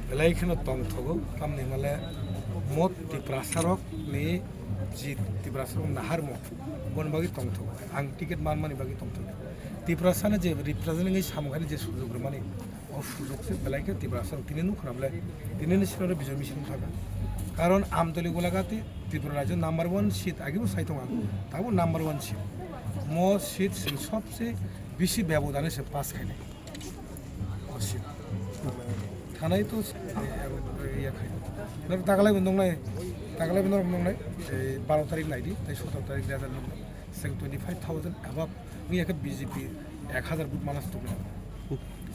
Belaikhana tong thogo tamni male mot tiprasarok ni ji tiprasarok naharmo bon bagi tong thogo ang ticket mani bagi tong thogo tiprasana je representing ei samkhani je sujog mani o sujog se belaikhe tiprasarok tini nu khramle tini ni sinore bijay mission thaga karon amdoli golagati Tripura রাজ্য number 1 seat আগেও সাইতো তাও number 1 seat মো seat সবচেয়ে বেশি ব্যবধানে সে pass খাইলে seat থানায় তো ইয়া খাই টাকালাই বন্ধ নাই 12 তারিখ নাইদি তাই 17 তারিখ দেওয়া লোক 25,000 অ্যাবাভ উই একটা বিজেপি 1000 বুট মানুষ তো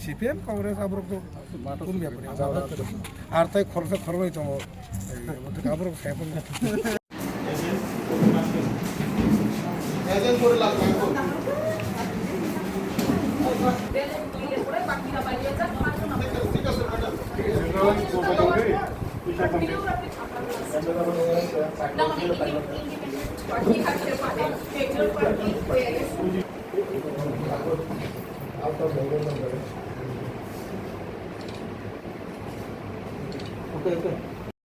সিপিএম কংগ্রেস আবার তো কোন ব্যাপারে আর তাই খরচা খরচই তো আবার সাইপন এজেন্ট করে লাগবে Okay.